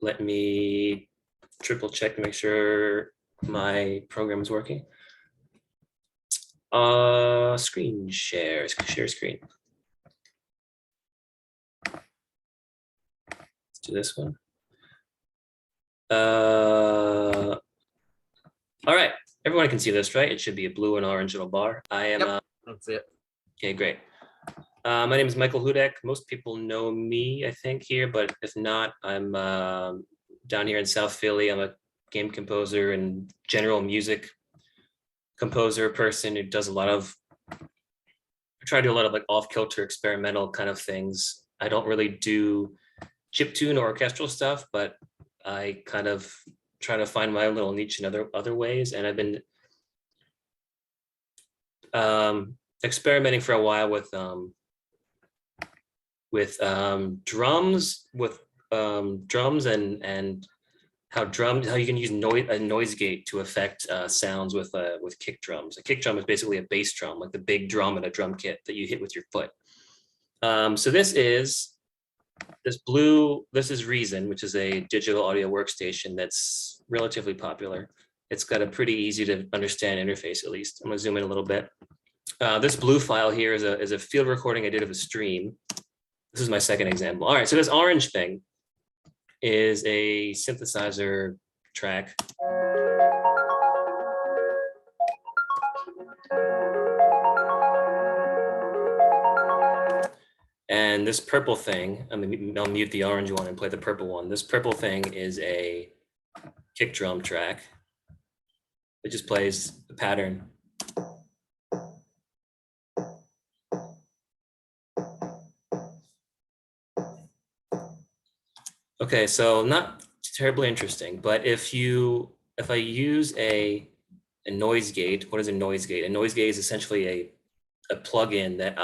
let me triple check to make sure my program is working. Screen share screen. Let's do this one. All right, everyone can see this, right? It should be a blue and orange little bar. I am. Yep, that's it. Okay, great. My name is Michael Hudak. Most people know me, I think, here, but if not, I'm down here in South Philly. I'm a game composer and general music composer person who does a lot of, I try to do a lot of like off-kilter experimental kind of things. I don't really do chiptune or orchestral stuff, but I kind of try to find my own little niche in other ways. And I've been experimenting for a while with drums and how you can use a noise gate to affect sounds with kick drums. A kick drum is basically a bass drum, like the big drum in a drum kit that you hit with your foot. So this is Reason, which is a digital audio workstation that's relatively popular. It's got a pretty easy to understand interface, at least. I'm gonna zoom in a little bit. This blue file here is a field recording I did of a stream. This is my second example. All right, so this orange thing is a synthesizer track. And this purple thing, I'll mute the orange one and play the purple one. This purple thing is a kick drum track. It just plays the pattern. Okay, so not terribly interesting, but if I use a noise gate, what is a noise gate? A noise gate is essentially a plugin that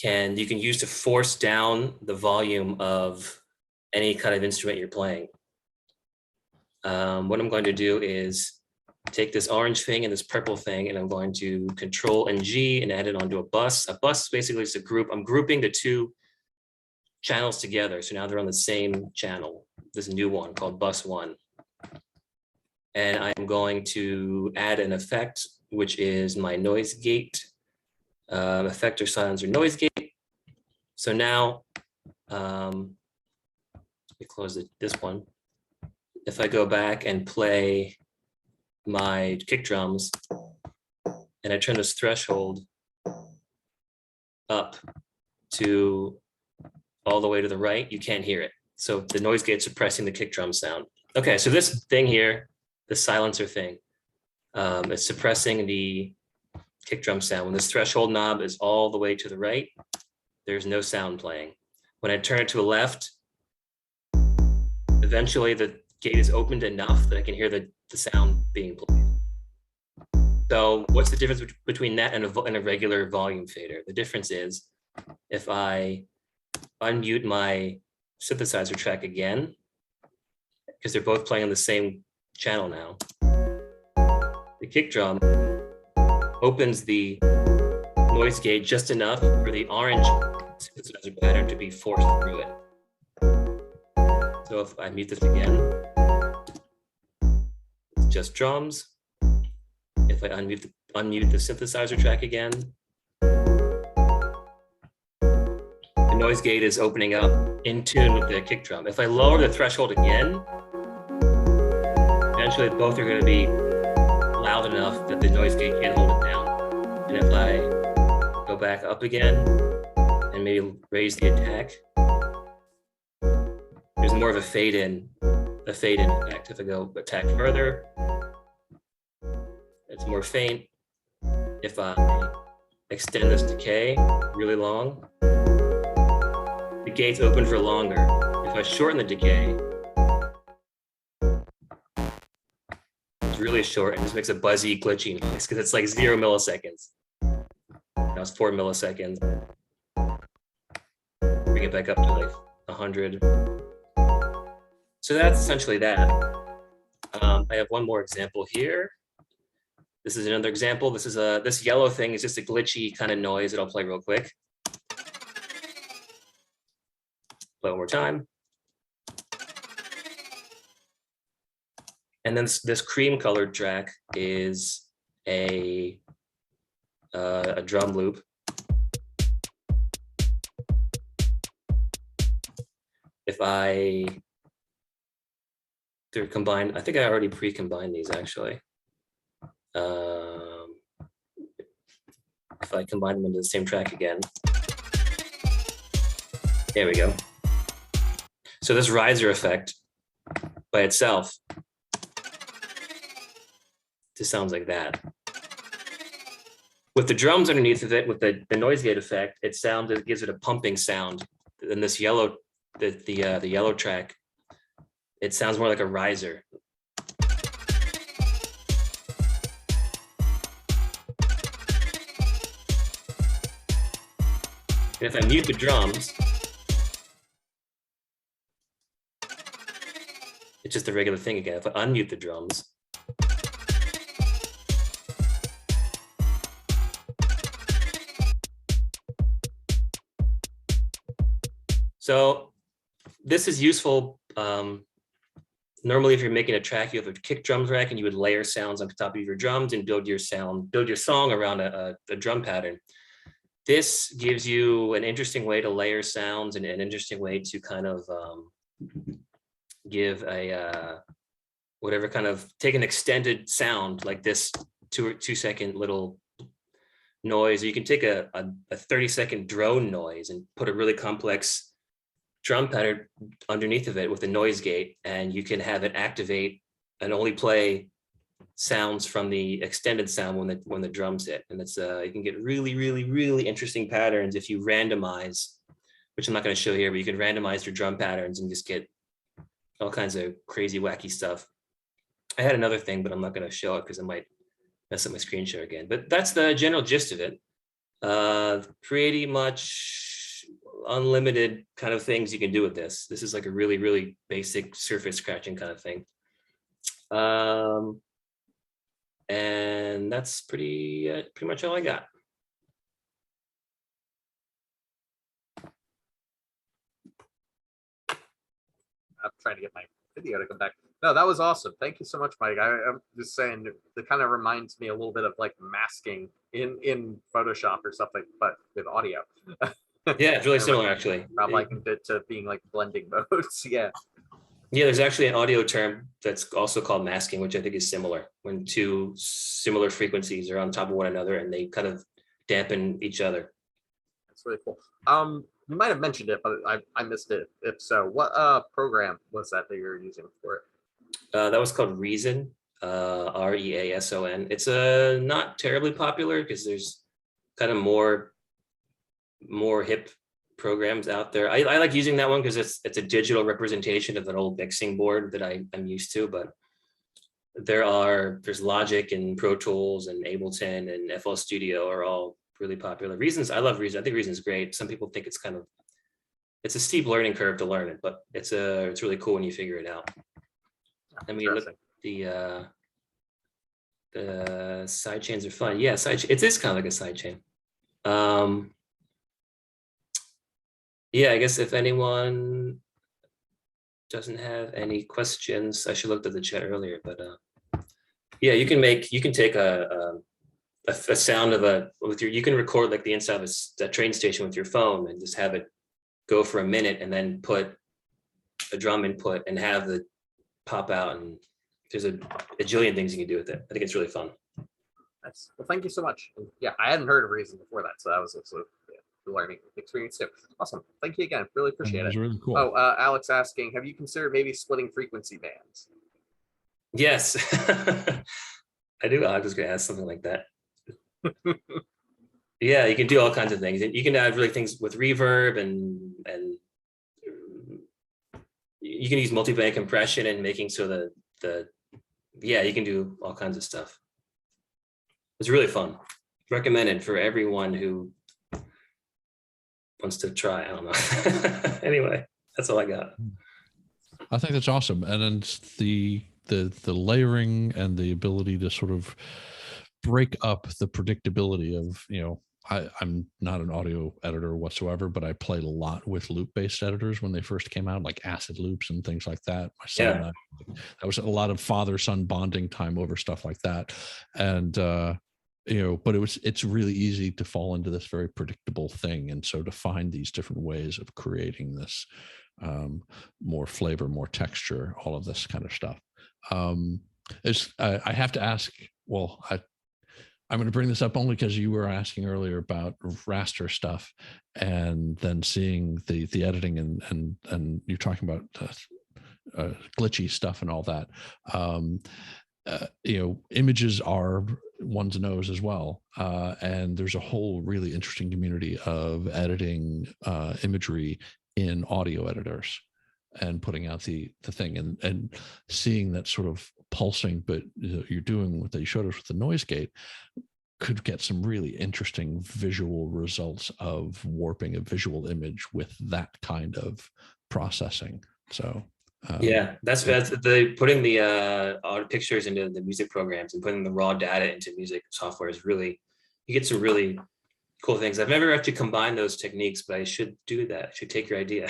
you can use to force down the volume of any kind of instrument you're playing. What I'm going to do is take this orange thing and this purple thing, and I'm going to Control and G and add it onto a bus. A bus basically is a group. I'm grouping the two channels together, so now they're on the same channel, this new one called bus 1. And I'm going to add an effect, which is my noise gate, effect or silencer noise gate. So now, let me close this one. If I go back and play my kick drums, and I turn this threshold up to all the way to the right, you can't hear it. So the noise gate's suppressing the kick drum sound. Okay, so this thing here, the silencer thing, it's suppressing the kick drum sound. When this threshold knob is all the way to the right, there's no sound playing. When I turn it to the left, eventually the gate is opened enough that I can hear the sound being played. So what's the difference between that and a regular volume fader? The difference is if I unmute my synthesizer track again, because they're both playing on the same channel now, the kick drum opens the noise gate just enough for the orange synthesizer pattern to be forced through it. So if I mute this again, it's just drums. If I unmute the synthesizer track again, the noise gate is opening up in tune with the kick drum. If I lower the threshold again, eventually both are going to be loud enough that the noise gate can't hold it down. And if I go back up again and maybe raise the attack, there's more of a fade in effect. If I go attack further, it's more faint. If I extend this decay really long, the gate's open for longer. If I shorten the decay, it's really short and just makes a buzzy, glitchy noise because it's like 0 milliseconds. Now it's 4 milliseconds. Bring it back up to like 100. So that's essentially that. I have one more example here. This is another example. This yellow thing is just a glitchy kind of noise that I'll play real quick. Play one more time. And then this cream colored track is a drum loop. If they're combined, I think I already pre-combined these actually. If I combine them into the same track again. There we go. So this riser effect by itself just sounds like that. With the drums underneath of it, with the noise gate effect, it gives it a pumping sound. And this yellow, the yellow track, it sounds more like a riser. And if I mute the drums, it's just a regular thing again. If I unmute the drums, so this is useful. Normally, if you're making a track, you have a kick drum track and you would layer sounds on top of your drums and build your song around a drum pattern. This gives you an interesting way to layer sounds and an interesting way to kind of give whatever kind of take an extended sound like this 2-second little noise. Or you can take a 30-second drone noise and put a really complex drum pattern underneath of it with a noise gate, and you can have it activate and only play sounds from the extended sound when the drums hit. And it's you can get really, really, really interesting patterns if you randomize, which I'm not going to show here, but you can randomize your drum patterns and just get all kinds of crazy, wacky stuff. I had another thing, but I'm not going to show it because I might mess up my screen share again. But that's the general gist of it. Pretty much unlimited kind of things you can do with this. This is like a really, really basic surface scratching kind of thing. And that's pretty much all I got. I'm trying to get my video to come back. No, that was awesome. Thank you so much, Mike. I'm just saying it kind of reminds me a little bit of like masking in Photoshop or something, but with audio. Yeah, it's really similar actually. I'm liking it to being like blending modes. Yeah. Yeah, there's actually an audio term that's also called masking, which I think is similar. When two similar frequencies are on top of one another and they kind of dampen each other. That's really cool. You might have mentioned it, but I missed it. If so, what program was that you were using for it? That was called Reason, Reason. It's not terribly popular because there's kind of more hip programs out there. I like using that one because it's a digital representation of an old mixing board that I'm used to, but there's Logic and Pro Tools and Ableton and FL Studio are all really popular. I love Reason. I think Reason is great. Some people think it's a steep learning curve to learn it, but it's really cool when you figure it out. I mean, look, the side chains are fun. Yeah, it is kind of like a side chain. Yeah, I guess if anyone doesn't have any questions, I should have looked at the chat earlier, but yeah, you can take a sound of you can record like the inside of a train station with your phone and just have it go for a minute and then put a drum input and have the pop out, and there's a jillion things you can do with it. I think it's really fun. Nice. Well, thank you so much. Yeah, I hadn't heard of Reason before that, so that was also learning experience too. Awesome. Thank you again. Really appreciate it. Really cool. Oh, Alex asking, have you considered maybe splitting frequency bands? Yes, I do. I was going to ask something like that. Yeah, you can do all kinds of things. You can add really things with reverb and you can use multi-band compression and making so yeah, you can do all kinds of stuff. It's really fun. Recommended for everyone who wants to try. I don't know. Anyway, that's all I got. I think that's awesome. And then the layering and the ability to sort of break up the predictability of, I'm not an audio editor whatsoever, but I played a lot with loop-based editors when they first came out, like acid loops and things like that. My son and I, that was a lot of father-son bonding time over stuff like that. And but it's really easy to fall into this very predictable thing. And so to find these different ways of creating this more flavor, more texture, all of this kind of stuff. I have to ask, well, I'm going to bring this up only because you were asking earlier about raster stuff, and then seeing the editing and you're talking about glitchy stuff and all that. Images are one's nose as well, and there's a whole really interesting community of editing imagery in audio editors and putting out the thing and seeing that sort of pulsing, but you're doing what they showed us with the noise gate, could get some really interesting visual results of warping a visual image with that kind of processing. So yeah, that's the putting the pictures into the music programs and putting the raw data into music software is really, you get some really cool things. I've never actually combined those techniques, but I should do that. I should take your idea.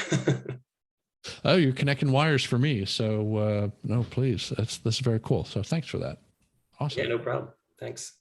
Oh, you're connecting wires for me. So no, please. This is very cool. So thanks for that. Awesome. Yeah, no problem. Thanks.